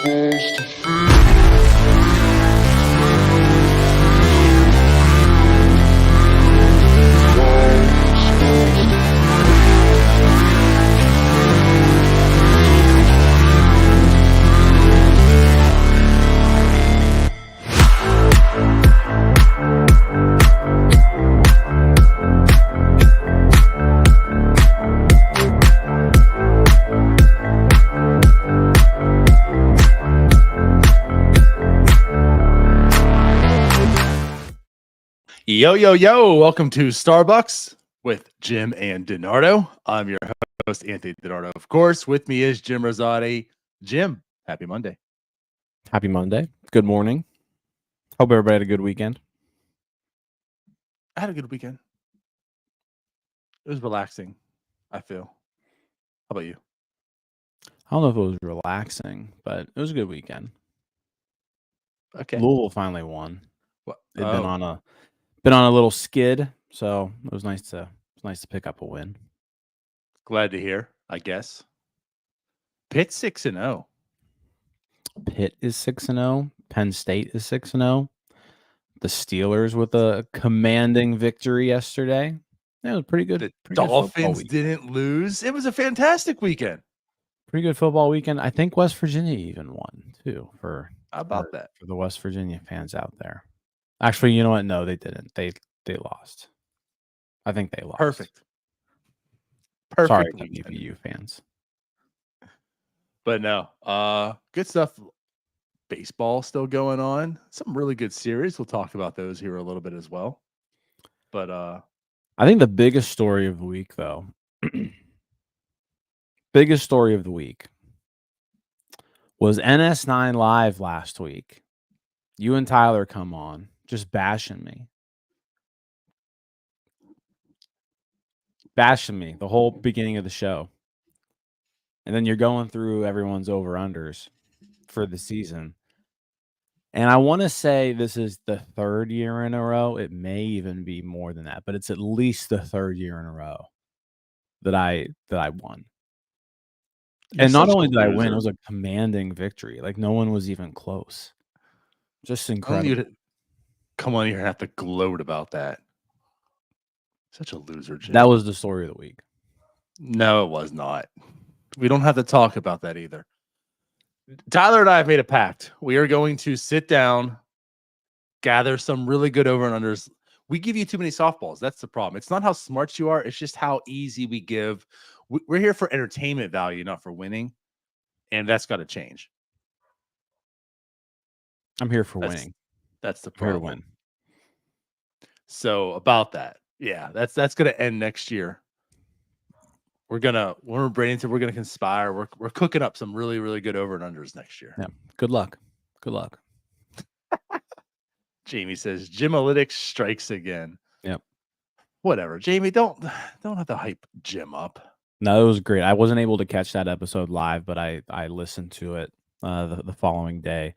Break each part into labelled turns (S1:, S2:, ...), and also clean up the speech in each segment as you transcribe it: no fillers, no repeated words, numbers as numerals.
S1: Yo, yo, yo. Welcome to Starbucks with Jim and DiNardo. I'm your host, Anthony DiNardo. Of course, with me is Jim Rosati. Jim, happy Monday.
S2: Happy Monday. Good morning. Hope everybody had a good weekend.
S1: I had a good weekend. It was relaxing, I feel. How about you?
S2: I don't know if it was relaxing, but it was a good weekend.
S1: Okay.
S2: Louisville finally won.
S1: What?
S2: They've been on a little skid, so it was nice to pick up a win.
S1: Glad to hear, I guess. Pitt 6-0.
S2: Pitt is 6-0. Penn State is 6-0. The Steelers with a commanding victory yesterday. That was pretty good.
S1: The Dolphins didn't lose. It was a fantastic weekend.
S2: Pretty good football weekend. I think West Virginia even won too.
S1: How about that?
S2: For the West Virginia fans out there. Actually, you know what? No, they didn't. They lost. I think they lost.
S1: Perfect.
S2: Sorry, WVU fans.
S1: But no, good stuff. Baseball still going on. Some really good series. We'll talk about those here a little bit as well. But
S2: I think the biggest story of the week, though, was NS9 Live last week. You and Tyler come on, just bashing me the whole beginning of the show. And then you're going through everyone's over-unders for the season. And I want to say this is the third year in a row. It may even be more than that, but it's at least the third year in a row that I won. And not only did I win, it was a commanding victory. Like, no one was even close. Just incredible.
S1: Come on here and have to gloat about that. Such a loser, Jim.
S2: That was the story of the week.
S1: No, it was not. We don't have to talk about that either. Tyler and I have made a pact. We are going to sit down, gather some really good over and unders. We give you too many softballs. That's the problem. It's not how smart you are. It's just how easy we give. We're here for entertainment value, not for winning. And that's got to change.
S2: I'm here for winning.
S1: That's the problem.
S2: Here to win.
S1: So about that. Yeah, that's going to end next year. We're gonna conspire. We're cooking up some really, really good over and unders next year.
S2: Yeah. Good luck. Good luck.
S1: Jamie says Gymalytics strikes again.
S2: Yep.
S1: Whatever. Jamie, don't have to hype Jim up.
S2: No, it was great. I wasn't able to catch that episode live, but I listened to it the following day.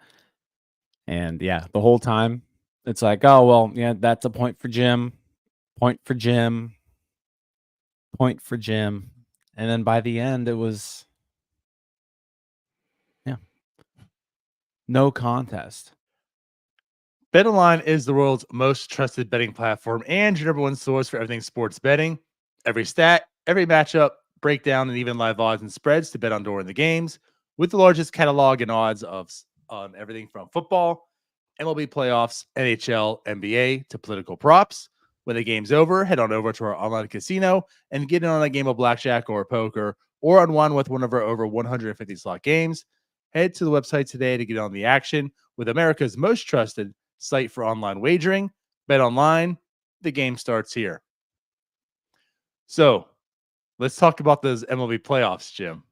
S2: And yeah, the whole time it's like, oh well, yeah, that's a point for Jim. Point for Jim. Point for Jim. And then by the end, it was, no contest.
S1: BetOnline is the world's most trusted betting platform and your number one source for everything sports betting. Every stat, every matchup, breakdown, and even live odds and spreads to bet on during the games, with the largest catalog and odds on everything from football, MLB Playoffs, NHL, NBA, to political props. When the game's over, head on over to our online casino and get in on a game of blackjack or poker, or on one with one of our over 150 slot games. Head to the website today to get on the action with America's most trusted site for online wagering. Bet online. The game starts here. So let's talk about those MLB playoffs, Jim.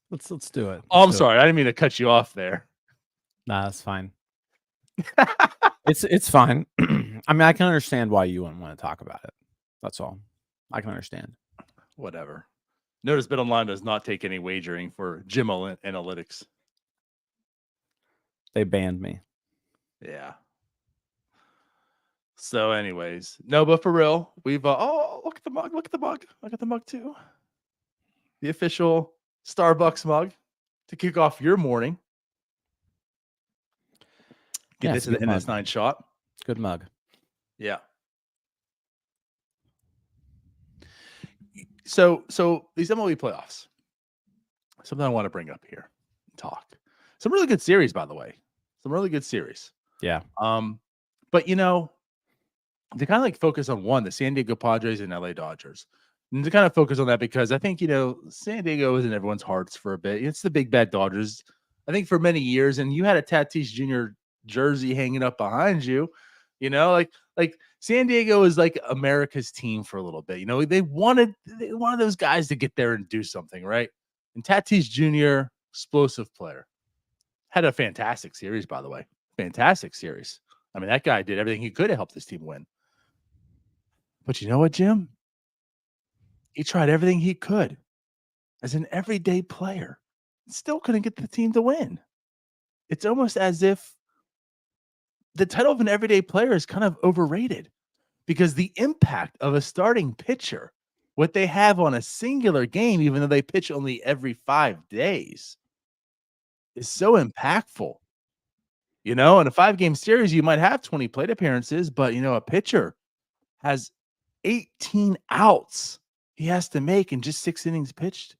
S2: Let's do it.
S1: I'm sorry. I didn't mean to cut you off there.
S2: Nah, that's fine. It's fine. I mean, I can understand why you wouldn't want to talk about it. That's all. I can understand.
S1: Whatever. Notice BetOnline does not take any wagering for Jim Analytics.
S2: They banned me.
S1: Yeah. So anyways, no, but for real, we've look at the mug. Look at the mug. I got the mug too. The official Starbucks mug to kick off your morning. Get
S2: Yeah,
S1: this
S2: it's a
S1: in
S2: good
S1: this
S2: mug.
S1: 9 shot.
S2: Good mug.
S1: Yeah. So these MLB playoffs. Something I want to bring up here and talk. Some really good series, by the way. Some really good series.
S2: Yeah.
S1: But they kind of like focus on one, the San Diego Padres and LA Dodgers. And to kind of focus on that because I think, San Diego was in everyone's hearts for a bit. It's the big bad Dodgers, I think, for many years. And you had a Tatis Jr. jersey hanging up behind you, like San Diego is like America's team for a little bit. They wanted one of those guys to get there and do something, right? And Tatis Jr., explosive player, had a fantastic series, by the way. Fantastic series. I mean, that guy did everything he could to help this team win. But you know what, Jim? He tried everything he could as an everyday player. Still couldn't get the team to win. It's almost as if the title of an everyday player is kind of overrated because the impact of a starting pitcher, what they have on a singular game, even though they pitch only every 5 days, is so impactful. In a 5-game series, you might have 20 plate appearances, but a pitcher has 18 outs he has to make in just 6 innings pitched.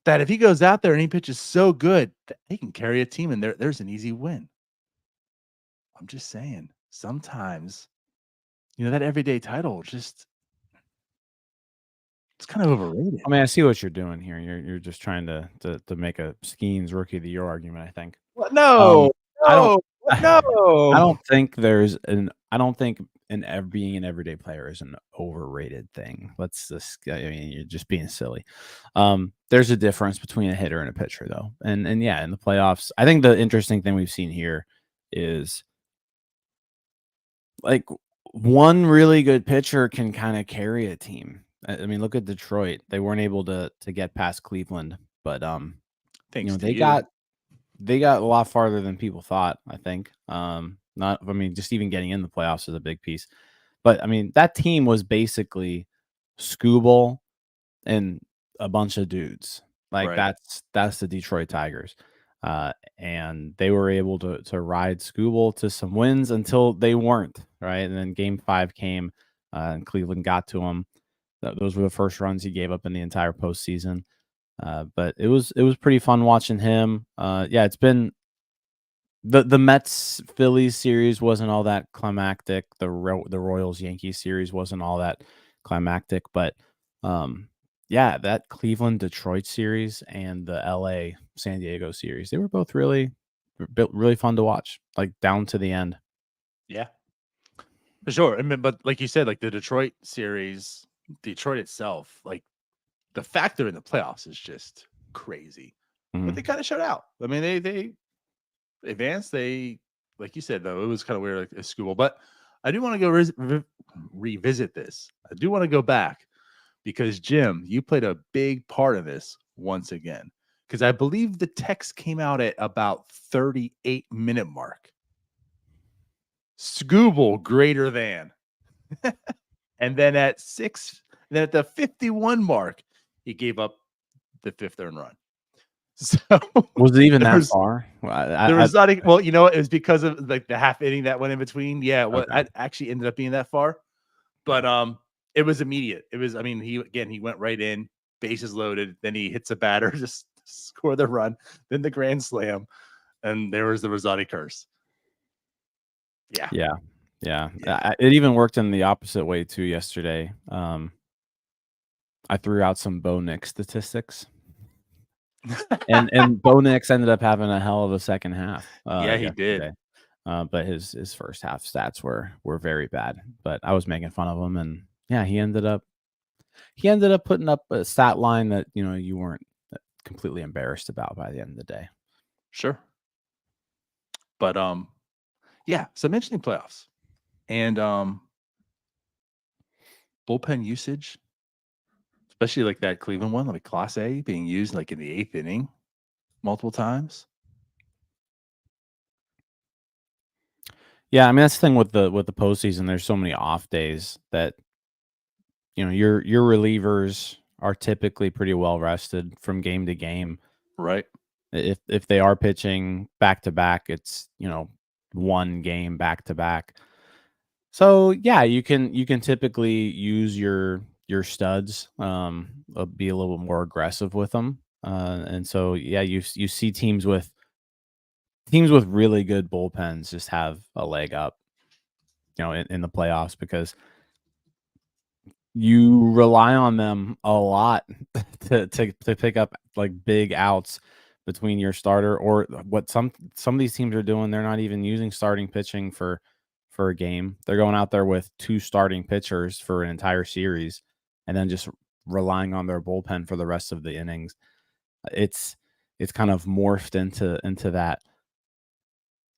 S1: That if he goes out there and he pitches so good, that he can carry a team and there's an easy win. I'm just saying, sometimes, that everyday title it's kind of overrated.
S2: I mean, I see what you're doing here. You're just trying to make a Skeens Rookie of the Year argument, I think.
S1: What?
S2: Um,
S1: No,
S2: I don't
S1: no,
S2: I
S1: no.
S2: don't think being an everyday player is an overrated thing. I mean, you're just being silly. There's a difference between a hitter and a pitcher, though. And yeah, in the playoffs, I think the interesting thing we've seen here is like one really good pitcher can kind of carry a team. I mean, look at Detroit. They weren't able to get past Cleveland, but
S1: Thanks to
S2: they
S1: you.
S2: got a lot farther than people thought, I think. Just even getting in the playoffs is a big piece. But I mean, that team was basically Skubal and a bunch of dudes. Like
S1: Right.
S2: that's the Detroit Tigers. And they were able to ride Skubal to some wins until they weren't, right? And then game 5 came, and Cleveland got to him. Those were the first runs he gave up in the entire postseason. But it was pretty fun watching him. Yeah, it's been the Mets Phillies series wasn't all that climactic. The Royals Yankees series wasn't all that climactic, but yeah, that Cleveland Detroit series and the LA San Diego series, they were both really fun to watch, like down to the end.
S1: Yeah, for sure. I mean, but like you said, like the Detroit series, Detroit itself, like the fact they're in the playoffs is just crazy. But they
S2: Mhm.
S1: kind of showed out. I mean, they advanced. They, like you said, though, it was kind of weird, like a school. But I do want to go revisit this. I do want to go back because Jim, you played a big part of this once again. Because I believe the text came out at about 38-minute mark. Scooble greater than. And then at the 51 mark, he gave up the 5th earned run. So
S2: Was it even that
S1: there's
S2: far? Well,
S1: there was not well, it was because of like the half inning that went in between. Yeah, what
S2: Okay.
S1: I actually ended up being that far. But it was immediate. It was, I mean, he went right in, bases loaded, then he hits a batter, just score the run, then the grand slam, and there was the Rosati curse. Yeah.
S2: Yeah. Yeah.
S1: Yeah.
S2: It even worked in the opposite way too yesterday. I threw out some Bo Nix statistics. And Bo Nix ended up having a hell of a second half
S1: Yeah, he did.
S2: yesterday. But his first half stats were very bad. But I was making fun of him, and yeah, he ended up putting up a stat line that you weren't completely embarrassed about by the end of the day.
S1: Sure. But yeah, so mentioning playoffs and bullpen usage, especially like that Cleveland one, like Class A being used like in the 8th inning multiple times.
S2: Yeah, I mean that's the thing with the postseason. There's so many off days that your relievers are typically pretty well rested from game to game.
S1: Right.
S2: If they are pitching back to back, it's one game back to back. So yeah, you can typically use your studs, be a little bit more aggressive with them, and so yeah, you see teams with really good bullpens just have a leg up, in the playoffs because you rely on them a lot to pick up like big outs between your starter or what some of these teams are doing. They're not even using starting pitching for a game. They're going out there with 2 starting pitchers for an entire series and then just relying on their bullpen for the rest of the innings. It's kind of morphed into that.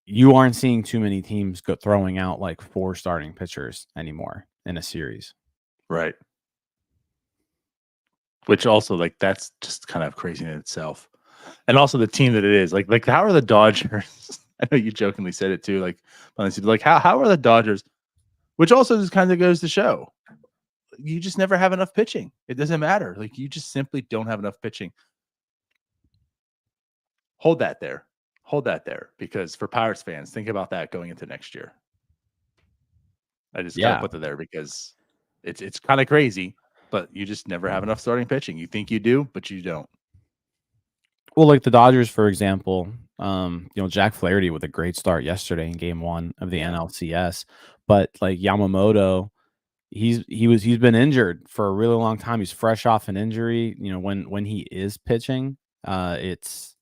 S2: You aren't seeing too many teams throwing out like 4 starting pitchers anymore in a series.
S1: Right. Which also, like, that's just kind of crazy in itself. And also the team that it is. Like how are the Dodgers? I know you jokingly said it too, like how are the Dodgers? Which also just kind of goes to show you just never have enough pitching. It doesn't matter. Like you just simply don't have enough pitching. Hold that there. Hold that there. Because for Pirates fans, think about that going into next year. I just gotta
S2: Yeah.
S1: put that there because it's kind of crazy, but you just never have enough starting pitching. You think you do, but you don't.
S2: Well, like the Dodgers, for example, Jack Flaherty with a great start yesterday in Game 1 of the NLCS, but like Yamamoto, he's been injured for a really long time. He's fresh off an injury. When he is pitching, it's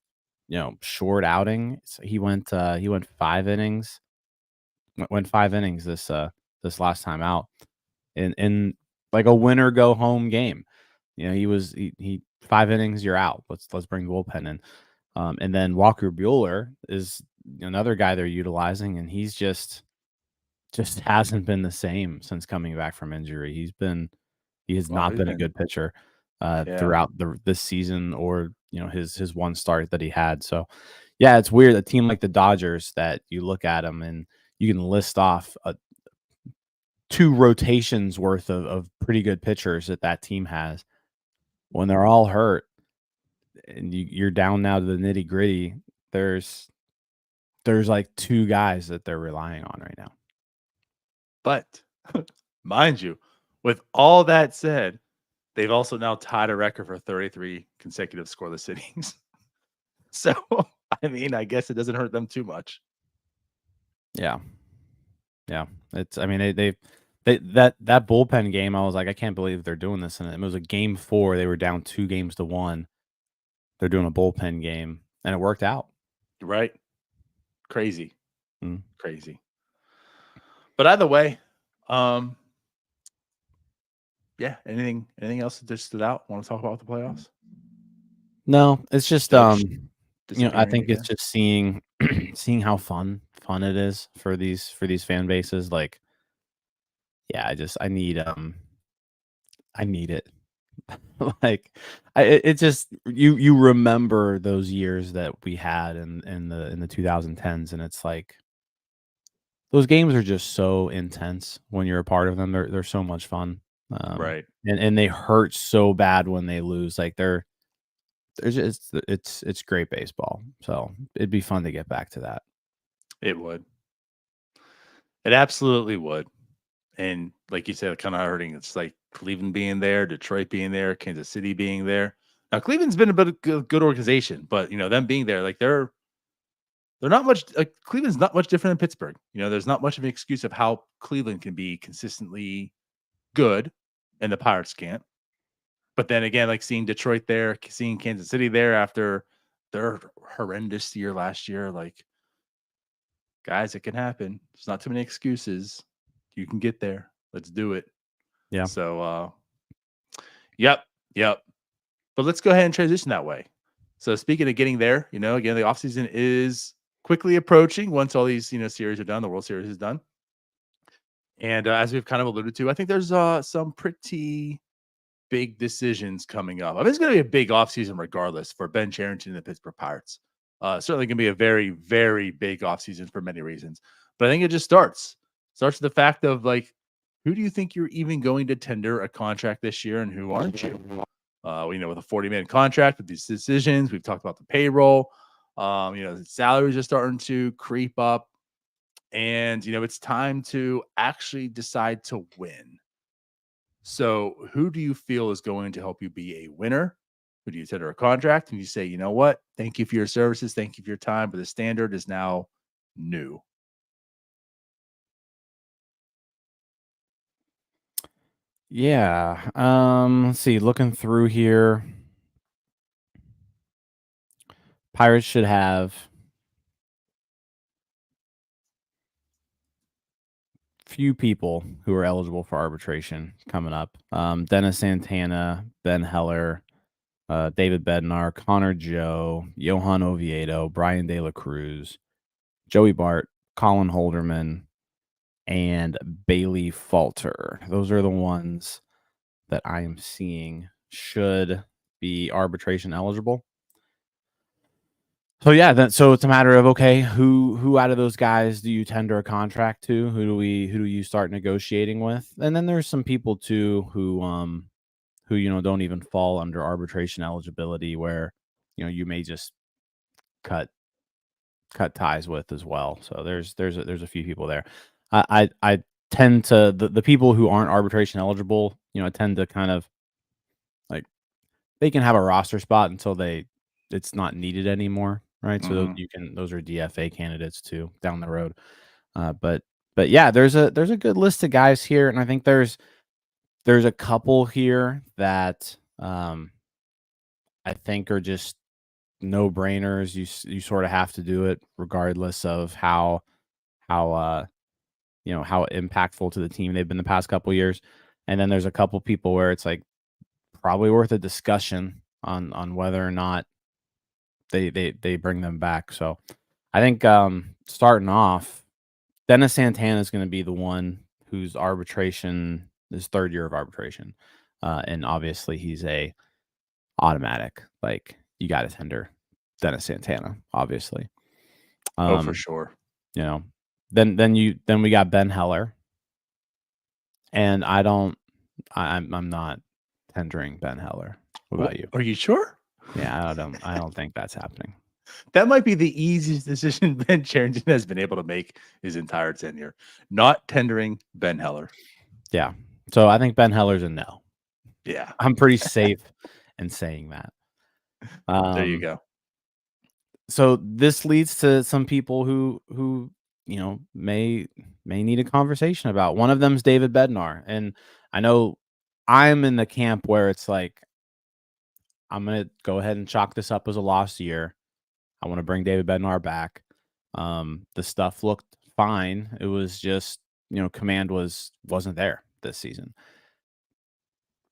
S2: short outing. So he went 5 innings. Went 5 innings this last time out in like a winner go home game. He 5 innings, you're out. Let's bring the bullpen in. And then Walker Buehler is another guy they're utilizing, and he's just hasn't been the same since coming back from injury. He has not been a good pitcher throughout this season or his one start that he had. So yeah, it's weird. A team like the Dodgers that you look at them and you can list off 2 rotations worth of pretty good pitchers that team has. When they're all hurt and you're down now to the nitty gritty, there's like 2 guys that they're relying on right now.
S1: But mind you, with all that said, they've also now tied a record for 33 consecutive scoreless innings. So, I mean, I guess it doesn't hurt them too much.
S2: Yeah. Yeah. It's, I mean, that bullpen game, I was like, I can't believe they're doing this. And it was a Game 4. They were down 2-1. They're doing a bullpen game, and it worked out.
S1: Right? Crazy. Crazy. But either way, yeah, anything else that just stood out? Want to talk about the playoffs?
S2: No, it's just I think
S1: again?
S2: it's just seeing how fun it is for these fan bases. Like, yeah, I need it. Like, it just you remember those years that we had in the 2010s, and it's like those games are just so intense when you're a part of them. They're so much fun,
S1: Right?
S2: And they hurt so bad when they lose. Like they're just it's great baseball. So it'd be fun to get back to that.
S1: It would. It absolutely would. And like you said, kind of hurting. It's like Cleveland being there, Detroit being there, Kansas City being there. Now Cleveland's been a bit of good organization, but them being there, like they're not much. Like Cleveland's not much different than Pittsburgh. There's not much of an excuse of how Cleveland can be consistently good, and the Pirates can't. But then again, like seeing Detroit there, seeing Kansas City there after their horrendous year last year, like guys, it can happen. There's not too many excuses. You can get there. Let's do it.
S2: Yeah.
S1: So, yep. But let's go ahead and transition that way. So speaking of getting there, again, the offseason is quickly approaching once all these, series are done. The World Series is done. And as we've kind of alluded to, I think there's some pretty big decisions coming up. I mean, it's going to be a big offseason regardless for Ben Cherington and the Pittsburgh Pirates. Certainly going to be a very, very big offseason for many reasons. But I think it just starts with the fact of like, who do you think you're even going to tender a contract this year and who aren't you? With a 40-man contract with these decisions, we've talked about the payroll. The salaries are starting to creep up, and it's time to actually decide to win. So, who do you feel is going to help you be a winner? Who do you tender a contract and you say, you know what? Thank you for your services. Thank you for your time. But the standard is now new.
S2: Yeah. Let's see. Looking through here, Pirates should have few people who are eligible for arbitration coming up. Dennis Santana, Ben Heller, David Bednar, Connor Joe, Johan Oviedo, Brian De La Cruz, Joey Bart, Colin Holderman, and Bailey Falter. Those are the ones that I am seeing should be arbitration eligible. So yeah, so it's a matter of, okay, who out of those guys do you tender a contract to? Who do you start negotiating with? And then there's some people too who don't even fall under arbitration eligibility, where you may just cut ties with as well. So there's a few people there. I tend to, the people who aren't arbitration eligible, tend to kind of, like, they can have a roster spot until it's not needed anymore, right? So
S1: Mhm.
S2: those are DFA candidates too down the road. But yeah, there's a good list of guys here, and I think there's a couple here that I think are just no brainers. You sort of have to do it regardless of how how impactful to the team they've been the past couple years. And then there's a couple people where it's like probably worth a discussion on whether or not they bring them back. So I think starting off, Dennis Santana is going to be the one whose arbitration, his third year of arbitration, and obviously he's a automatic. Like, you got to tender Dennis Santana, obviously.
S1: Oh, for
S2: Um,
S1: sure.
S2: you know, then we got Ben Heller, and I'm not tendering Ben Heller. What
S1: What,
S2: about you?
S1: are you sure?
S2: Yeah, I don't think that's happening.
S1: That might be the easiest decision Ben Cherington has been able to make his entire tenure. Not tendering Ben Heller.
S2: Yeah. So I think Ben Heller's a no.
S1: Yeah,
S2: I'm pretty safe in saying that.
S1: there you
S2: Um,
S1: go.
S2: so this leads to some people who may need a conversation about. One of them is David Bednar, and I know I'm in the camp where it's like, I'm gonna go ahead and chalk this up as a lost year. I want to bring David Bednar back. The stuff looked fine. It was just, command wasn't there this season.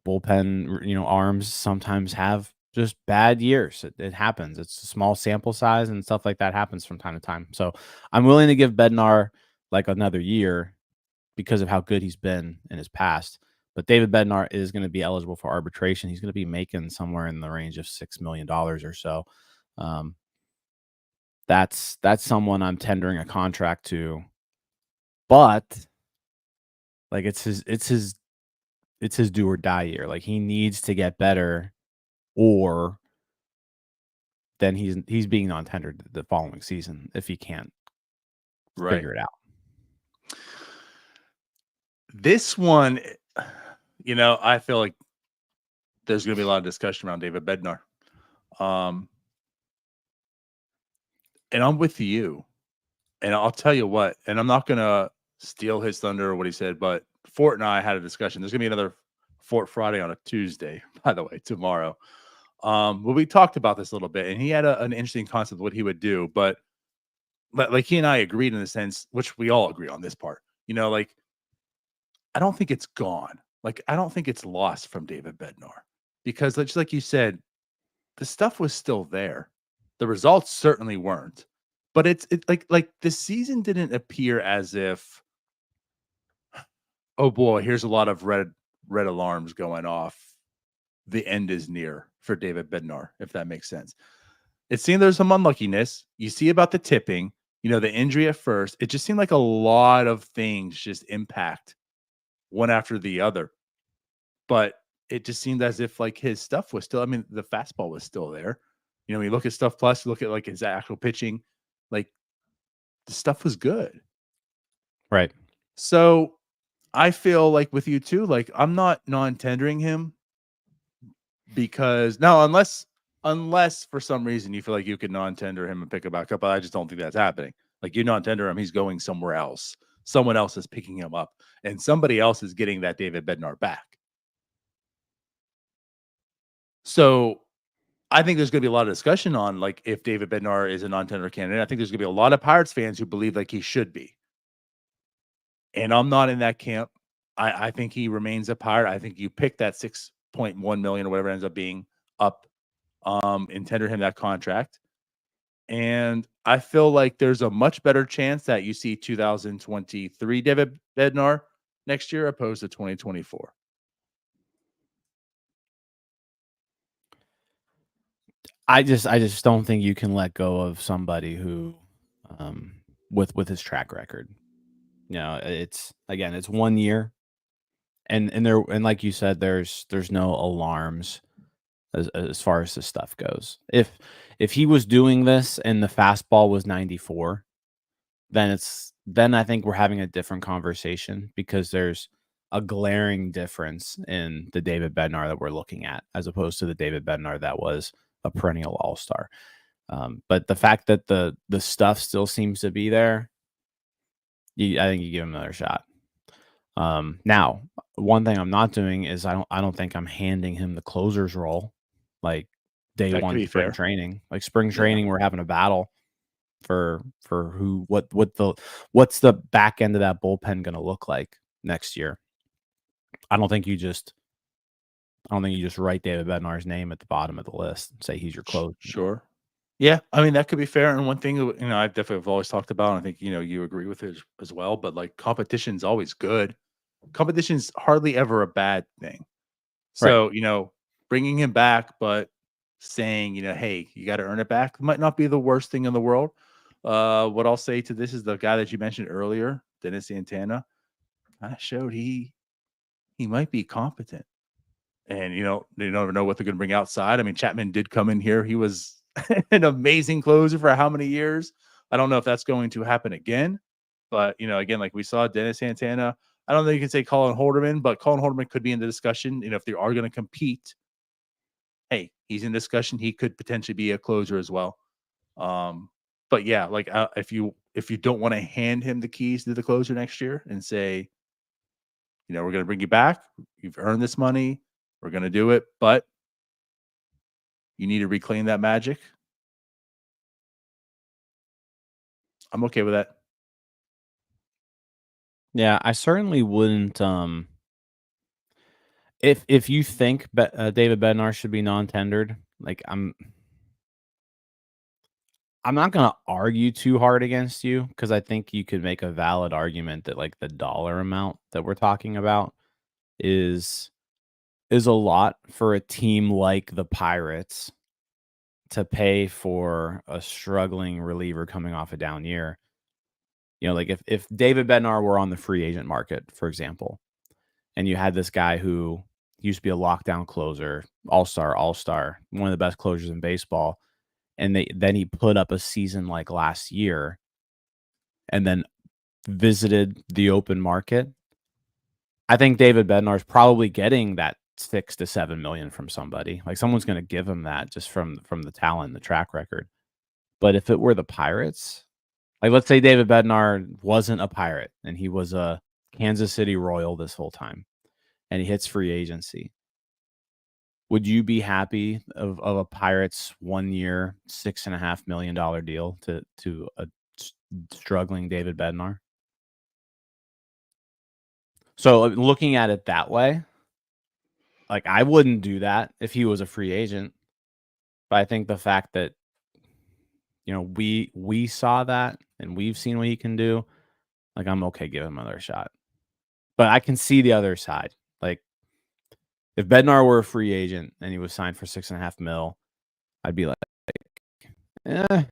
S2: Bullpen, arms sometimes have just bad years. It happens. It's a small sample size, and stuff like that happens from time to time. So I'm willing to give Bednar like another year because of how good he's been in his past. But David Bednar is going to be eligible for arbitration. He's going to be making somewhere in the range of $6 million or so. Um, that's someone I'm tendering a contract to, but like, it's his do or die year. Like, he needs to get better, or then he's being non-tendered the following season if he can't
S1: Right.
S2: figure it out.
S1: This one, I feel like there's going to be a lot of discussion around David Bednar. Um, and I'm with you. And I'll tell you what, and I'm not going to steal his thunder or what he said, but Fort and I had a discussion. There's going to be another Fort Friday on a Tuesday, by the way, tomorrow. But we talked about this a little bit, and he had an interesting concept of what he would do. But like he and I agreed in the sense, which we all agree on this part, like, I don't think it's gone. Like, I don't think it's lost from David Bednar because, just like you said, the stuff was still there. The results certainly weren't, but it's like the season didn't appear as if, oh boy, here's a lot of red alarms going off. The end is near for David Bednar, if that makes sense. It seemed there's some unluckiness. You see about the tipping, the injury at first. It just seemed like a lot of things just impact one after the other. But it just seemed as if, like, his stuff was still, I mean, the fastball was still there. You know, when you look at Stuff Plus, you look at like his actual pitching, like the stuff was good.
S2: Right.
S1: So I feel like with you too, like I'm not non-tendering him because now unless for some reason you feel like you could non-tender him and pick a backup, but I just don't think that's happening. Like you non-tender him, he's going somewhere else. Someone else is picking him up, and somebody else is getting that David Bednar back. So I think there's going to be a lot of discussion on like if David Bednar is a non-tender candidate. I think there's going to be a lot of Pirates fans who believe like he should be, and I'm not in that camp. I think he remains a Pirate. I think you pick that 6.1 million or whatever it ends up being up, and tender him that contract. And I feel like there's a much better chance that you see 2023 David Bednar next year opposed to 2024.
S2: I just don't think you can let go of somebody who, with his track record. You know, it's 1 year, and like you said, there's no alarms as far as this stuff goes. If he was doing this and the fastball was 94, then I think we're having a different conversation because there's a glaring difference in the David Bednar that we're looking at as opposed to the David Bednar that was a perennial all-star. But the fact that the stuff still seems to be there, I think you give him another shot. Now, one thing I'm not doing is I don't think I'm handing him the closer's role like day
S1: That could
S2: one
S1: be
S2: spring
S1: fair.
S2: training. Like spring
S1: Yeah.
S2: training, we're having a battle for what's the back end of that bullpen going to look like next year. I don't think you just write David Bednar's name at the bottom of the list and say he's your closer.
S1: Sure. Yeah, I mean that could be fair. And one thing I definitely have always talked about, and I think you agree with it as well. But like competition's always good. Competition's hardly ever a bad thing.
S2: Right.
S1: So bringing him back, but saying hey, you got to earn it back might not be the worst thing in the world. What I'll say to this is the guy that you mentioned earlier, Dennis Santana, kind of showed he might be competent. And they never know what they're going to bring outside. I mean, Chapman did come in here. He was an amazing closer for how many years? I don't know if that's going to happen again. But again, like we saw Dennis Santana. I don't think you can say Colin Holderman, but Colin Holderman could be in the discussion. If they are going to compete, hey, he's in discussion. He could potentially be a closer as well. But yeah, like if you don't want to hand him the keys to the closer next year and say, we're going to bring you back. You've earned this money. We're going to do it, but you need to reclaim that magic. I'm okay with that.
S2: Yeah, I certainly wouldn't. If you think David Bednar should be non-tendered, like I'm not gonna argue too hard against you because I think you could make a valid argument that like the dollar amount that we're talking about is a lot for a team like the Pirates to pay for a struggling reliever coming off a down year. You know, like if David Bednar were on the free agent market, for example, and you had this guy who used to be a lockdown closer, all-star, one of the best closers in baseball, and then he put up a season like last year and then visited the open market. I think David Bednar is probably getting that 6 to 7 million from somebody. Like someone's going to give him that just from the talent, the track record. But if it were the Pirates, like let's say David Bednar wasn't a Pirate and he was a Kansas City Royal this whole time and he hits free agency. Would you be happy of a Pirates 1 year, $6.5 million deal to a struggling David Bednar? So looking at it that way, like I wouldn't do that if he was a free agent. But I think the fact that we saw that and we've seen what he can do, like I'm okay giving him another shot. But I can see the other side. Like if Bednar were a free agent and he was signed for 6.5 mil, I'd be like, that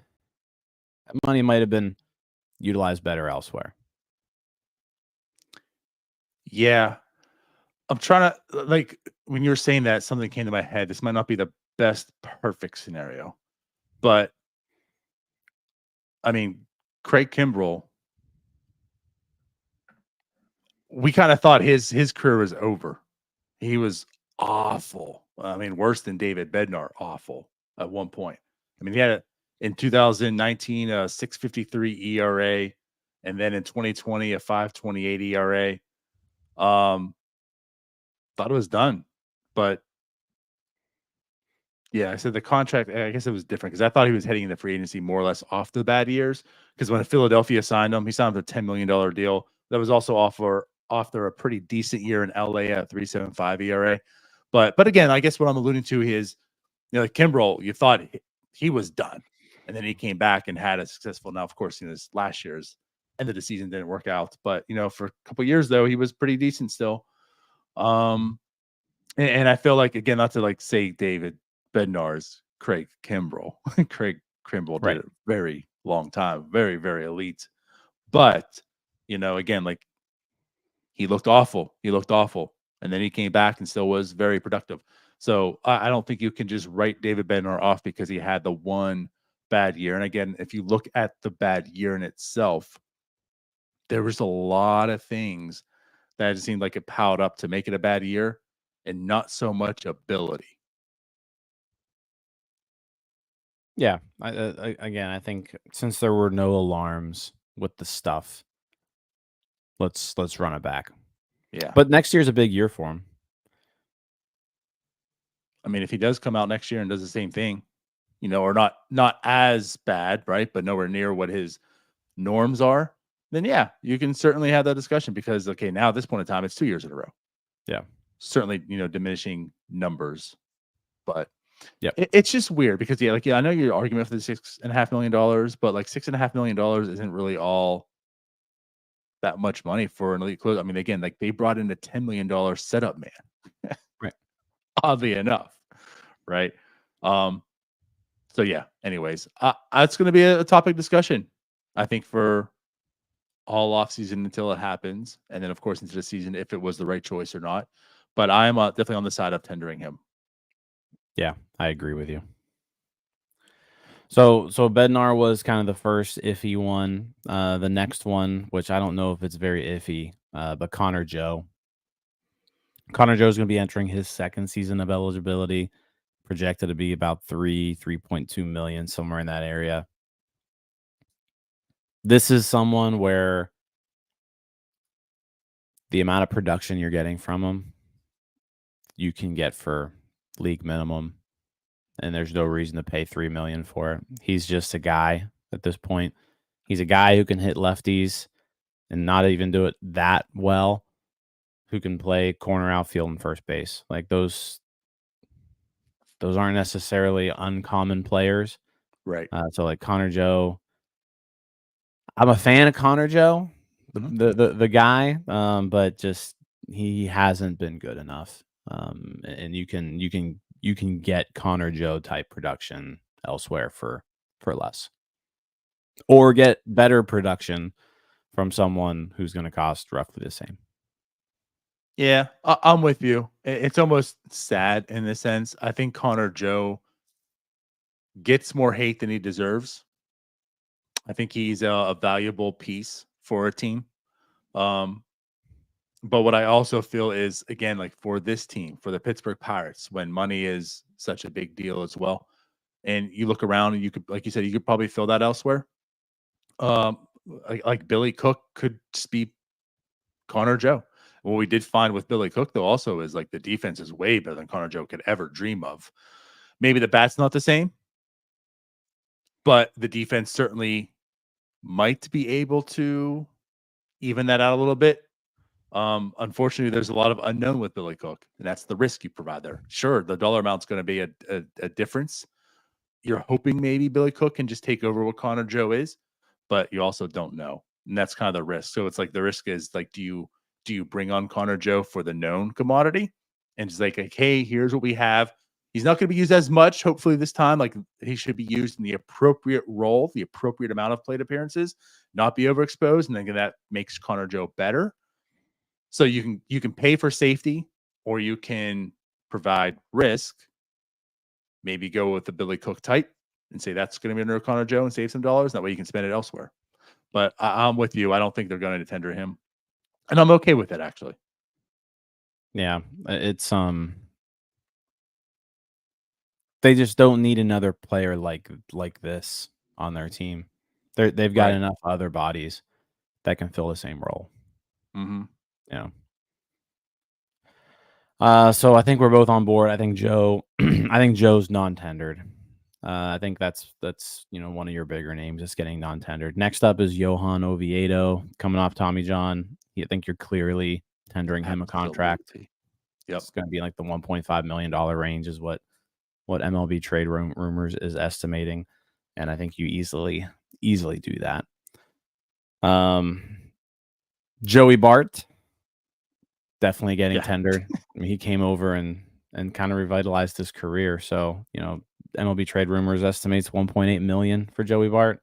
S2: money might have been utilized better elsewhere.
S1: Yeah. I'm trying to like when you're saying that, something came to my head. This might not be the best perfect scenario. But I mean, Craig Kimbrell, we kind of thought his career was over. He was awful. I mean, worse than David Bednar, awful at one point. I mean, he had in 2019 a 6.53 ERA, and then in 2020 a 5.28 ERA. Thought it was done, but yeah, I said the contract. I guess it was different because I thought he was heading into free agency more or less off the bad years. Because when Philadelphia signed him, he signed a $10 million deal. That was also after a pretty decent year in LA at 3.75 ERA. But again, I guess what I'm alluding to is, like Kimbrel, you thought he was done, and then he came back and had a successful. Now, of course, this last year's end of the season didn't work out, but for a couple of years though, he was pretty decent still. And I feel like, again, not to like say David Bednar's Craig Kimbrell. Craig Kimbrell did
S2: Right.
S1: it very long time, very, very elite. But, again, like he looked awful. He looked awful. And then he came back and still was very productive. So I don't think you can just write David Bednar off because he had the one bad year. And again, if you look at the bad year in itself, there was a lot of things that it seemed like it piled up to make it a bad year and not so much ability.
S2: Yeah. Again, I think since there were no alarms with the stuff, let's run it back.
S1: Yeah.
S2: But next year's a big year for him.
S1: I mean, if he does come out next year and does the same thing, or not as bad, right? But nowhere near what his norms are, then yeah, you can certainly have that discussion because okay, now at this point in time, it's 2 years in a row.
S2: Yeah.
S1: Certainly, diminishing numbers. But
S2: Yep.
S1: it's just weird because I know your argument for the $6.5 million, but like $6.5 million isn't really all that much money for an elite closer. I mean, again, like they brought in a $10 million setup man,
S2: Right.
S1: oddly enough, right? So yeah. Anyways, it's going to be a topic discussion, I think, for all off season until it happens, and then of course into the season if it was the right choice or not. But I am definitely on the side of tendering him.
S2: Yeah, I agree with you. So Bednar was kind of the first iffy one. The next one, which I don't know if it's very iffy, but Connor Joe. Connor Joe is going to be entering his second season of eligibility, projected to be about 3.2 million, somewhere in that area. This is someone where the amount of production you're getting from him, you can get for league minimum, and there's no reason to pay 3 million for it. He's just a guy at this point. He's a guy who can hit lefties and not even do it that well, who can play corner, outfield, and first base. Like those aren't necessarily uncommon players.
S1: Right.
S2: So like Connor Joe, I'm a fan of Connor Joe,
S1: Mhm.
S2: the guy, but just he hasn't been good enough. And you can get Connor Joe type production elsewhere for less, or get better production from someone who's going to cost roughly the same.
S1: Yeah, I'm with you. It's almost sad in this sense. I think Connor Joe gets more hate than he deserves. I think he's a valuable piece for a team. Um, but what I also feel is, again, like for this team, for the Pittsburgh Pirates, when money is such a big deal as well, and you look around and you could, like you said, you could probably fill that elsewhere. Like Billy Cook could just be Connor Joe. What we did find with Billy Cook, though, also is like the defense is way better than Connor Joe could ever dream of. Maybe the bat's not the same, but the defense certainly might be able to even that out a little bit. Unfortunately, there's a lot of unknown with Billy Cook, and that's the risk you provide there. Sure, the dollar amount's going to be a difference. You're hoping maybe Billy Cook can just take over what Connor Joe is, but you also don't know, and that's kind of the risk. So it's like the risk is like, do you bring on Connor Joe for the known commodity, and just like, hey, here's what we have. He's not going to be used as much, hopefully this time. Like he should be used in the appropriate role, the appropriate amount of plate appearances, not be overexposed, and then that makes Connor Joe better. So you can pay for safety, or you can provide risk. Maybe go with the Billy Cook type and say that's going to be under Connor Joe and save some dollars. That way you can spend it elsewhere. But I'm with you. I don't think they're going to tender him, and I'm okay with it actually.
S2: Yeah, it's they just don't need another player like this on their team. They've got
S1: Right.
S2: enough other bodies that can fill the same role.
S1: Mm-hmm.
S2: You know. So I think we're both on board. I think Joe. I think Joe's non-tendered. I think that's one of your bigger names is getting non-tendered. Next up is Johan Oviedo coming off Tommy John. I think you're clearly tendering him a contract.
S1: Absolutely. Yep.
S2: It's going to be like the $1.5 million range is what MLB trade rumors is estimating, and I think you easily do that. Joey Bart definitely getting tendered. I mean, he came over and kind of revitalized his career. So MLB trade rumors estimates $1.8 million for Joey Bart.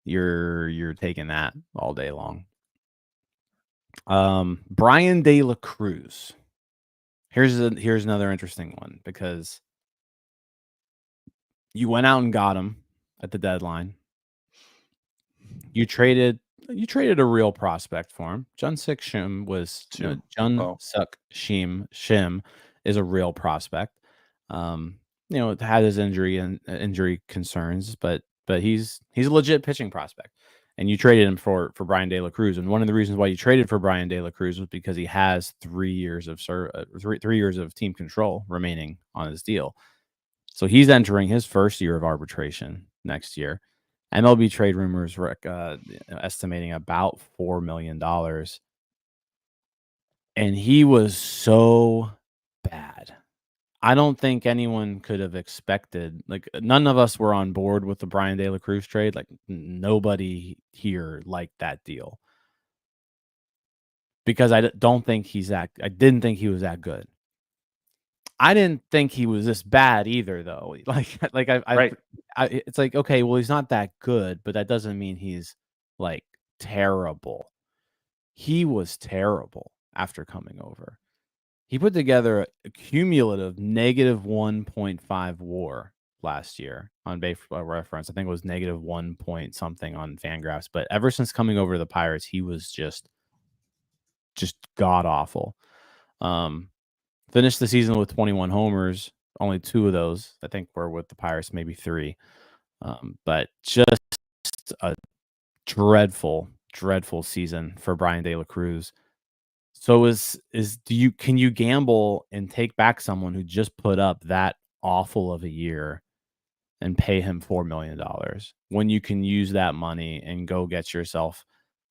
S2: You're taking that all day long. Brian De La Cruz. Here's another interesting one because you went out and got him at the deadline. You traded a real prospect for him. Jun-Suk Shim was Jun-Suk Shim is a real prospect. Had his injury concerns, but he's a legit pitching prospect. And you traded him for Brian De La Cruz. And one of the reasons why you traded for Brian De La Cruz was because he has 3 years of 3 years of team control remaining on his deal. So he's entering his first year of arbitration next year. MLB trade rumors estimating about $4 million. And he was so bad. I don't think anyone could have expected, like, none of us were on board with the Brian De La Cruz trade. Like, nobody here liked that deal. Because I didn't think he was that good. I didn't think he was this bad either, though.
S1: Right.
S2: It's like, okay, well, he's not that good, but that doesn't mean he's like terrible. He was terrible after coming over. He put together a cumulative negative 1.5 WAR last year on Baseball Reference. I think it was negative 1 point something on Fangraphs. But ever since coming over to the Pirates, he was just god awful. Finished the season with 21 homers. Only 2 of those, I think, were with the Pirates, maybe 3. But just a dreadful season for Brian De La Cruz. So can you gamble and take back someone who just put up that awful of a year and pay him $4 million when you can use that money and go get yourself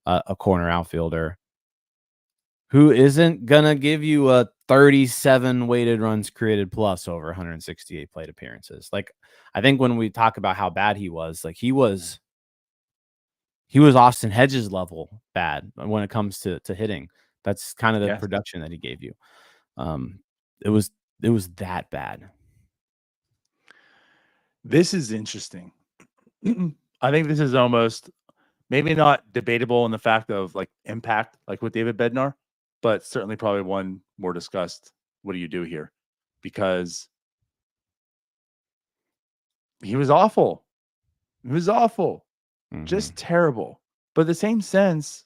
S2: a corner outfielder who isn't gonna give you a 37 weighted runs created plus over 168 plate appearances? Like, I think when we talk about how bad he was, like he was Austin Hedges level bad when it comes to hitting. That's kind of the production that he gave you. It was that bad.
S1: This is interesting. I think this is almost maybe not debatable in the fact of like impact, like with David Bednar, but certainly probably one more discussed. What do you do here? Because he was awful. He was awful. Just terrible. But in the same sense,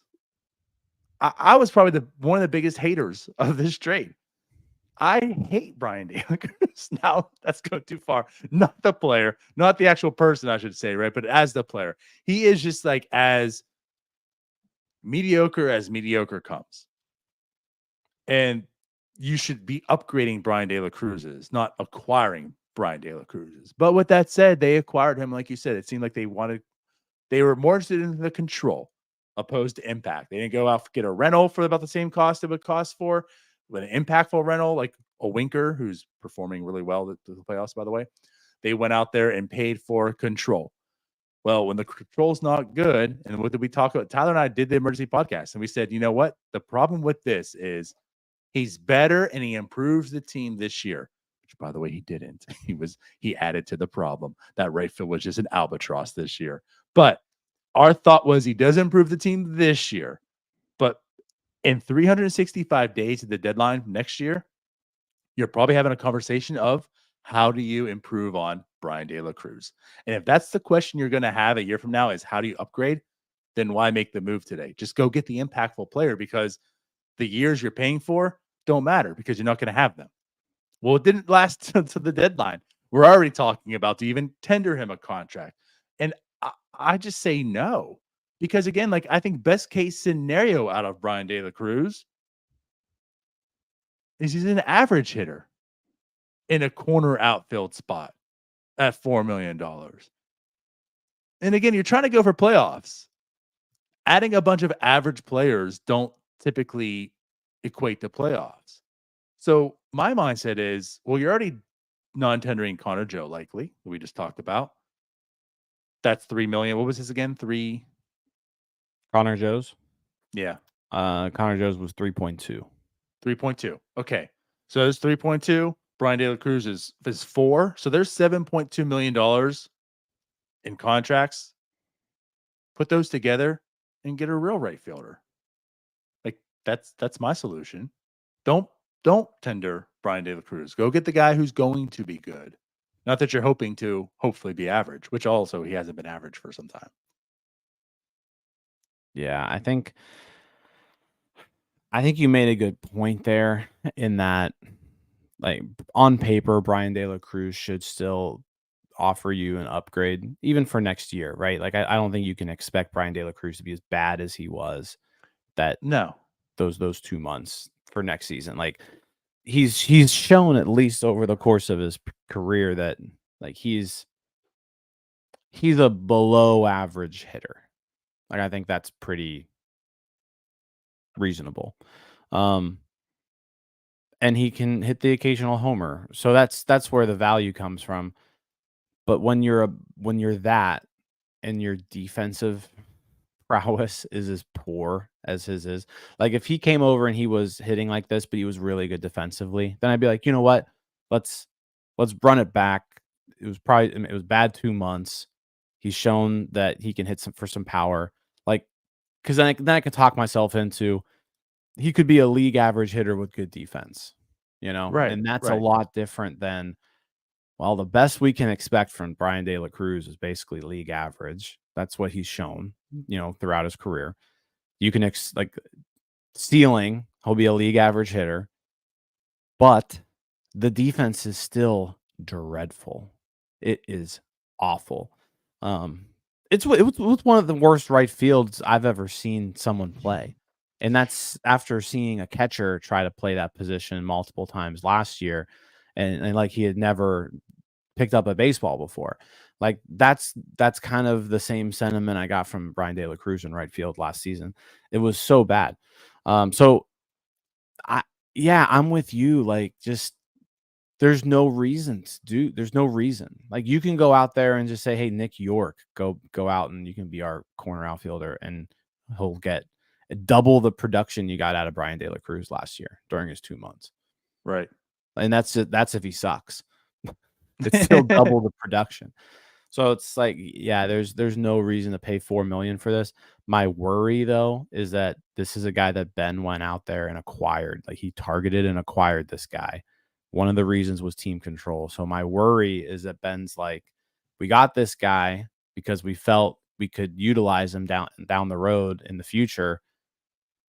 S1: I was probably one of the biggest haters of this trade. I hate Brian De La Cruz. Now, that's going too far. Not the player, not the actual person, I should say, right? But as the player, he is just like as mediocre comes. And you should be upgrading Brian De La Cruz's, not acquiring Brian De La Cruz's. But with that said, they acquired him, like you said. It seemed like they were more interested in the control opposed to impact. They didn't go out get a rental for about the same cost it would cost for with an impactful rental like a Winker, who's performing really well at the playoffs, by the way. They went out there and paid for control. Well, when the control's not good, and what did we talk about? Tyler and I did the emergency podcast, and we said, you know what? The problem with this is he's better and he improves the team this year. Which, by the way, he didn't. He added to the problem. That right field was just an albatross this year. But our thought was he does improve the team this year, but in 365 days at the deadline next year, you're probably having a conversation of How do you improve on Brian De La Cruz? And if that's the question you're going to have a year from now is how do you upgrade? Then why make the move today? Just go get the impactful player because the years you're paying for don't matter because you're not going to have them. Well, it didn't last to the deadline. We're already talking about to even tender him a contract. And I just say no. Because again, like I think best case scenario out of Brian De La Cruz is he's an average hitter in a corner outfield spot at $4 million. And again, you're trying to go for playoffs. Adding a bunch of average players don't typically equate to playoffs. So my mindset is, well, you're already non-tendering Connor Joe likely, we just talked about. That's 3 million. What was this again?
S2: Connor Joe's.
S1: Yeah.
S2: Connor Joe's was 3.2.
S1: 3.2. Okay. So there's 3.2. Brian De La Cruz is 4. So there's $7.2 million in contracts. Put those together and get a real right fielder. Like that's my solution. Don't tender Brian De La Cruz. Go get the guy who's going to be good. Not that you're hoping to hopefully be average, which also he hasn't been average for some time.
S2: Yeah, I think you made a good point there in that, like, on paper, Brian De La Cruz should still offer you an upgrade even for next year, right? Like, I don't think you can expect Brian De La Cruz to be as bad as he was that
S1: No.
S2: those 2 months for next season. Like, he's shown at least over the course of his career that, like, he's a below average hitter. Like, I think that's pretty reasonable. And he can hit the occasional homer. So that's where the value comes from. But when you're that and your defensive prowess is as poor as his is, like if he came over and he was hitting like this, but he was really good defensively, then I'd be like, you know what? Let's run it back. It was probably, I mean, it was bad 2 months. He's shown that he can hit some power. Like, because then I can talk myself into he could be a league average hitter with good defense, you know?
S1: Right.
S2: And that's a
S1: Right.
S2: lot different than, well, the best we can expect from Brian De La Cruz is basically league average. That's what he's shown, you know, throughout his career. You can like ceiling, he'll be a league average hitter, but the defense is still dreadful. It is awful. It was one of the worst right fields I've ever seen someone play. And that's after seeing a catcher try to play that position multiple times last year and like he had never picked up a baseball before. Like that's kind of the same sentiment I got from Brian De La Cruz in right field last season. It was so bad. So I yeah, I'm with you. Like just there's no reason to do there's no reason. Like you can go out there and just say, "Hey, Nick York, go out and you can be our corner outfielder," and he'll get double the production you got out of Brian De La Cruz last year during his 2 months.
S1: Right.
S2: And that's if he sucks. It's still double the production. So it's like, yeah, there's no reason to pay $4 million for this. My worry though is that this is a guy that Ben went out there and acquired. Like he targeted and acquired this guy. One of the reasons was team control. So my worry is that Ben's like, we got this guy because we felt we could utilize him down the road in the future.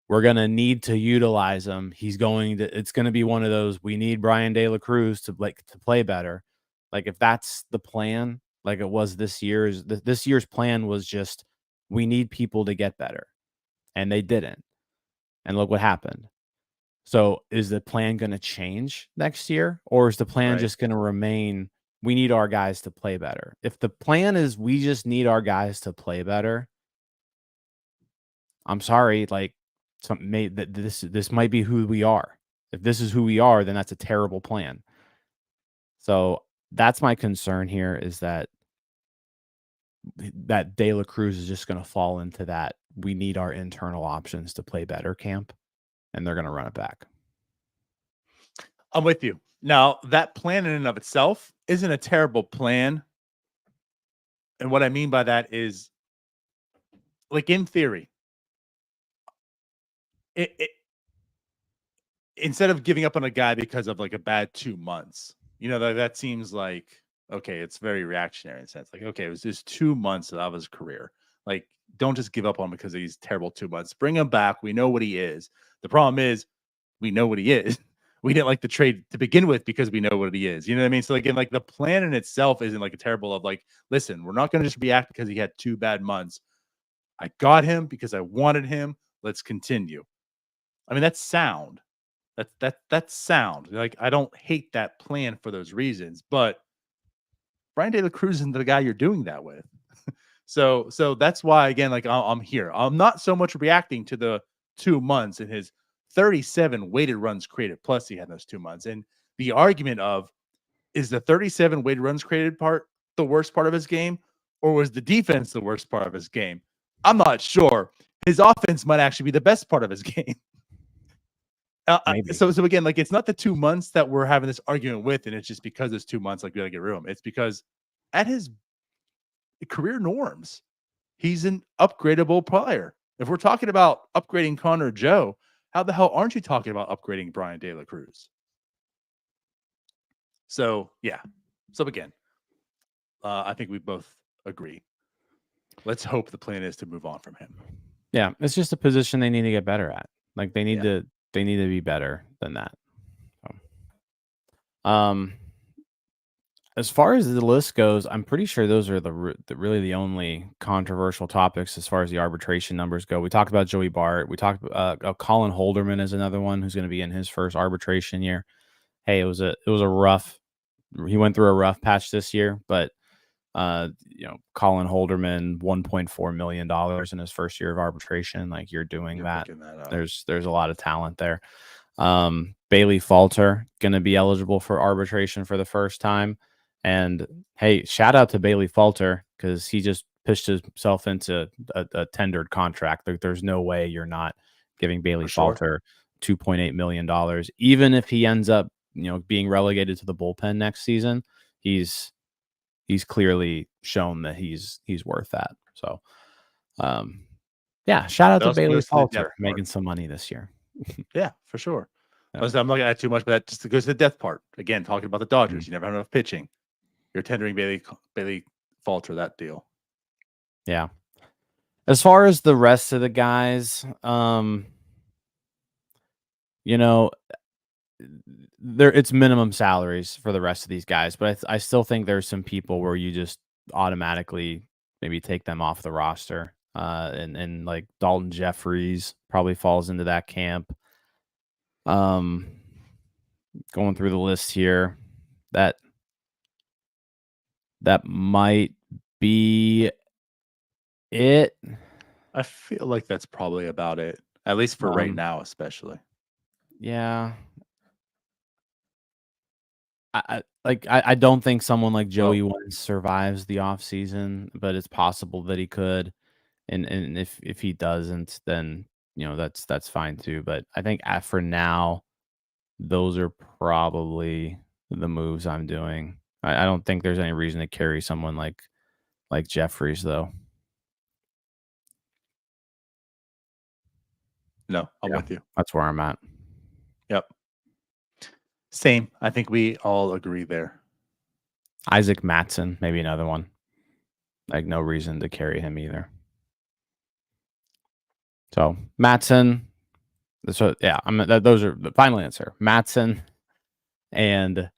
S2: We're gonna need to utilize him. It's gonna be one of those, we need Brian De La Cruz to play better. Like if that's the plan, like it was this year's plan was just we need people to get better. And they didn't. And look what happened. So is the plan gonna change next year? Or is the plan
S1: Right.
S2: just gonna remain we need our guys to play better? If the plan is we just need our guys to play better, I'm sorry, like this might be who we are. If this is who we are, then that's a terrible plan. So that's my concern here is that De La Cruz is just going to fall into that. We need our internal options to play better camp, and they're going to run it back.
S1: I'm with you. Now, that plan in and of itself isn't a terrible plan. And what I mean by that is, like in theory, it instead of giving up on a guy because of like a bad 2 months, that seems like, okay, it's very reactionary in a sense. Like, okay, it was just 2 months of his career. Like, don't just give up on him because of these terrible 2 months. Bring him back. We know what he is. The problem is we know what he is. We didn't like the trade to begin with because we know what he is. You know what I mean? So again, like the plan in itself isn't like a terrible of like, listen, we're not going to just react because he had 2 bad months. I got him because I wanted him. Let's continue. I mean, that's sound. That's sound. Like, I don't hate that plan for those reasons, but Brian De La Cruz isn't the guy you're doing that with. So that's why, again, like I'm here. I'm not so much reacting to the 2 months and his 37 weighted runs created plus he had those 2 months. And the argument of, is the 37 weighted runs created part the worst part of his game, or was the defense the worst part of his game? I'm not sure. His offense might actually be the best part of his game.
S2: Maybe.
S1: So again, like it's not the 2 months that we're having this argument with, and it's just because it's 2 months, like we gotta get rid of him. It's because at his career norms, he's an upgradable player. If we're talking about upgrading Connor Joe, how the hell aren't you talking about upgrading Brian De La Cruz? So yeah. So again, I think we both agree. Let's hope the plan is to move on from him.
S2: Yeah, it's just a position they need to get better at. Like they need to be better than that. As far as the list goes, I'm pretty sure those are really the only controversial topics as far as the arbitration numbers go. We talked about Joey Bart. We talked Colin Holderman is another one who's going to be in his first arbitration year. Hey, it was a rough. He went through a rough patch this year, but Colin Holderman, $1.4 million in his first year of arbitration. Like you're doing that. There's a lot of talent there. Bailey Falter going to be eligible for arbitration for the first time. And hey, shout out to Bailey Falter because he just pitched himself into a tendered contract. There's no way you're not giving Bailey Falter $2.8 million, even if he ends up, being relegated to the bullpen next season. He's clearly shown that he's worth that. So, yeah, shout out to Bailey Falter making some money this year.
S1: Yeah, for sure. I'm not going to add too much, but that just goes to the depth part. Again, talking about the Dodgers, you never have enough pitching. You're tendering Bailey Falter that deal.
S2: Yeah. As far as the rest of the guys, it's minimum salaries for the rest of these guys, but I still think there's some people where you just automatically maybe take them off the roster. And like Dalton Jeffries probably falls into that camp. Going through the list here, that might be it.
S1: I feel like that's probably about it, at least for right now, especially.
S2: Yeah. I don't think someone like Joey Wentz survives the offseason, but it's possible that he could. And if he doesn't, then that's fine too. But I think for now, those are probably the moves I'm doing. I don't think there's any reason to carry someone like Jeffries though.
S1: No, I'm with you.
S2: That's where I'm at.
S1: Yep. Same. I think we all agree there.
S2: Isaac Mattson, maybe another one. Like no reason to carry him either. So Mattson. So yeah, those are the final answer. Mattson and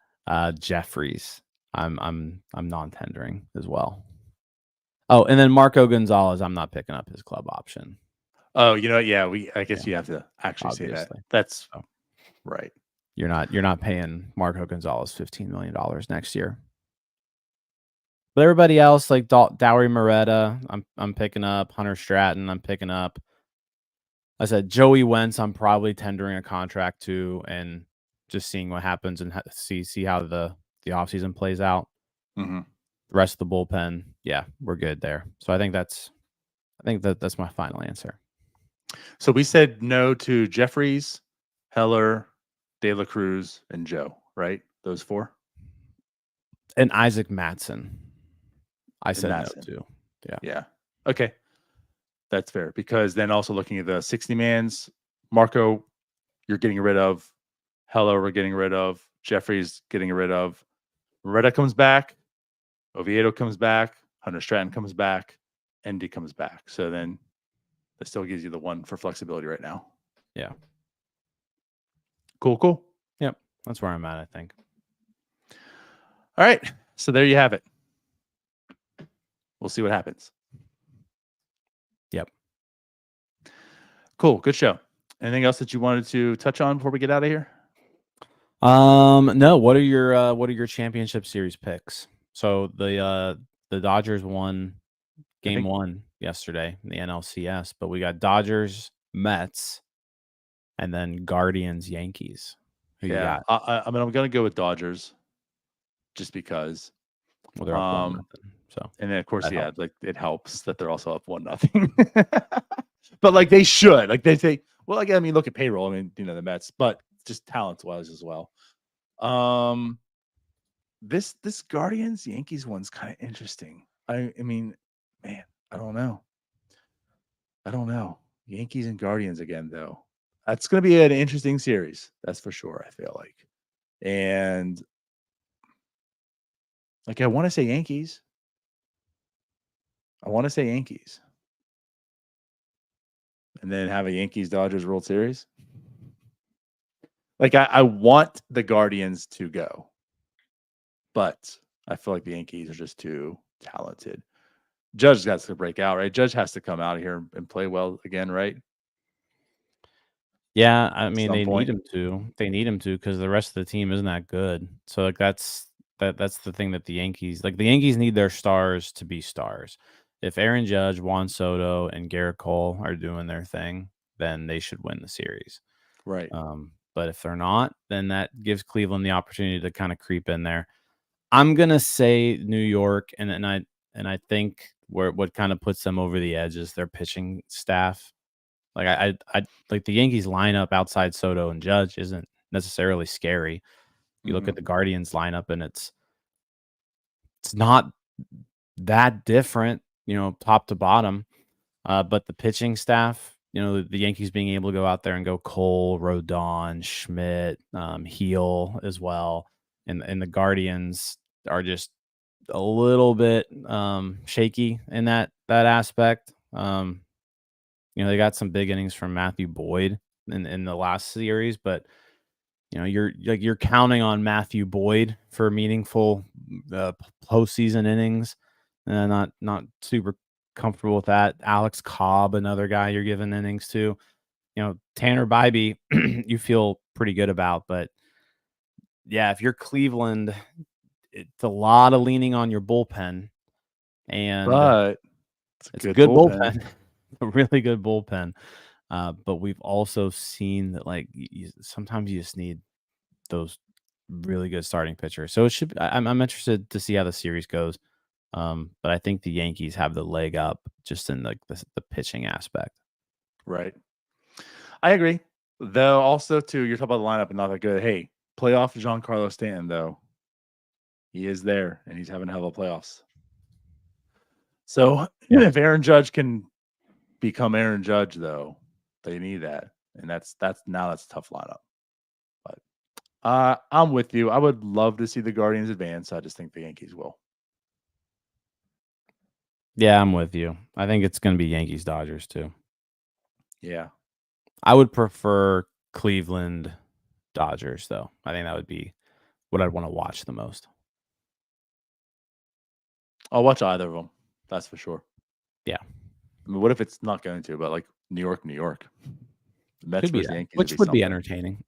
S2: Jeffries. I'm non-tendering as well. Oh, and then Marco Gonzalez. I'm not picking up his club option.
S1: Oh, yeah. I guess you have to actually say that. That's right.
S2: You're not paying Marco Gonzalez $15 million next year. But everybody else, like Dowry Moretta, I'm picking up. Hunter Stratton, I'm picking up. I said Joey Wentz, I'm probably tendering a contract to, and just seeing what happens and see how the offseason plays out.
S1: Mm-hmm.
S2: The rest of the bullpen, yeah, we're good there. So I think that's my final answer.
S1: So we said no to Jeffries, Heller, De La Cruz, and Joe, right? Those four?
S2: And Isaac Mattson. I said no to. Yeah.
S1: Yeah. Okay. That's fair. Because then also looking at the 60-mans, Marco, you're getting rid of. Heller, we're getting rid of. Jeffries, getting rid of. Retta comes back, Oviedo comes back, Hunter Stratton comes back, Endy comes back. So then that still gives you the one for flexibility right now.
S2: Yeah.
S1: Cool.
S2: Yep. That's where I'm at, I think.
S1: All right. So there you have it. We'll see what happens.
S2: Yep.
S1: Cool. Good show. Anything else that you wanted to touch on before we get out of here?
S2: No. What are your championship series picks? So the Dodgers won game 1 yesterday in the NLCS, but we got Dodgers, Mets, and then Guardians, Yankees. Who you got?
S1: I mean, I'm going to go with Dodgers just because.
S2: Well, they're up 1-0. So,
S1: and then of course,
S2: helps.
S1: like it helps that they're also up 1-0. But like they should, like they say, well, like I mean, look at payroll. I mean, the Mets, but just talent wise as well. This Guardians Yankees one's kind of interesting. I mean, man, I don't know. Yankees and Guardians again, though. That's going to be an interesting series. That's for sure. I feel like, and like I want to say Yankees. And then have a Yankees Dodgers World Series. Like I want the Guardians to go, but I feel like the Yankees are just too talented. Judge got to break out, right? Judge has to come out here and play well again, right?
S2: Yeah, I mean they need him to. They need him to because the rest of the team isn't that good. So like that's the thing that the Yankees need their stars to be stars. If Aaron Judge, Juan Soto, and Garrett Cole are doing their thing, then they should win the series.
S1: Right.
S2: But if they're not, then that gives Cleveland the opportunity to kind of creep in there. I'm gonna say New York, and I think what kind of puts them over the edge is their pitching staff. Like I like the Yankees lineup outside Soto and Judge isn't necessarily scary. You look at the Guardians lineup and it's not that different, top to bottom. But the pitching staff, the Yankees being able to go out there and go Cole, Rodon, Schmidt, Heel as well, and the Guardians are just a little bit shaky in that aspect. They got some big innings from Matthew Boyd in the last series, but you're counting on Matthew Boyd for meaningful postseason innings. Not super comfortable with that. Alex Cobb, another guy you're giving innings to. Tanner Bybee, you feel pretty good about, but yeah, if you're Cleveland, it's a lot of leaning on your bullpen, and
S1: but
S2: it's a good bullpen. A really good bullpen. But we've also seen that sometimes you just need those really good starting pitchers. So it should. I'm interested to see how the series goes. But I think the Yankees have the leg up just in the pitching aspect.
S1: Right. I agree. Though also too, you're talking about the lineup and not that good. Hey, playoff Giancarlo Stanton though. He is there and he's having hell of a playoffs. So if Aaron Judge can become Aaron Judge, though, they need that, and that's a tough lineup. But I'm with you. I would love to see the Guardians advance. I just think the Yankees will.
S2: Yeah, I'm with you. I think it's going to be Yankees Dodgers too.
S1: Yeah,
S2: I would prefer Cleveland Dodgers though. I think that would be what I'd want to watch the most.
S1: I'll watch either of them. That's for sure.
S2: Yeah.
S1: I mean, what if it's not going to? But like New York, the Mets versus Yankees,
S2: which would be entertaining.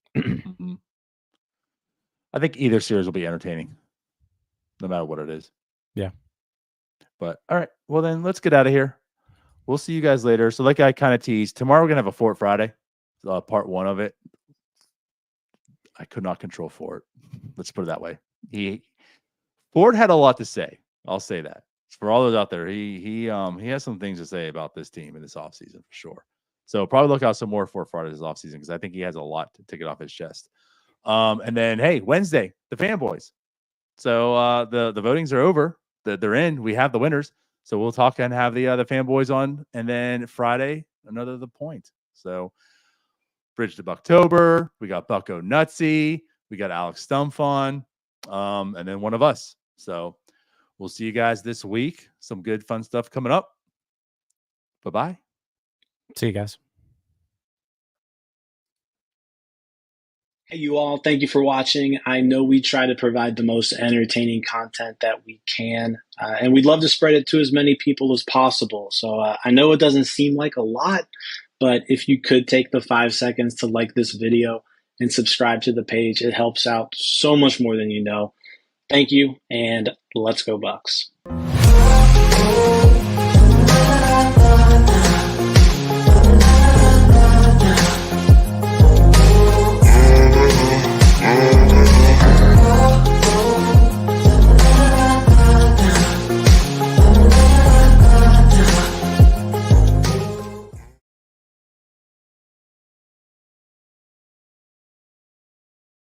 S1: I think either series will be entertaining, no matter what it is.
S2: Yeah.
S1: But all right, well then let's get out of here. We'll see you guys later. So like I kind of teased, tomorrow we're gonna have a Fort Friday, part 1 of it. I could not control Fort. Let's put it that way. Ford had a lot to say. I'll say that. For all those out there, he has some things to say about this team in this offseason for sure. So probably look out some more for Friday this offseason because I think he has a lot to get off his chest. And then hey, Wednesday, the fanboys. So the votings are over. They're in. We have the winners. So we'll talk and have the fanboys on. And then Friday, another The Point. So Bridge to Bucktober. We got Bucko Nutsy. We got Alex Stumpf on. and then one of us. So we'll see you guys this week. Some good, fun stuff coming up. Bye-bye.
S2: See you guys.
S3: Hey, you all. Thank you for watching. I know we try to provide the most entertaining content that we can, and we'd love to spread it to as many people as possible. So I know it doesn't seem like a lot, but if you could take the 5 seconds to like this video and subscribe to the page, it helps out so much more than you know. Thank you, and let's go Bucks.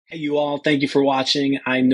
S3: Hey, you all. Thank you for watching. I know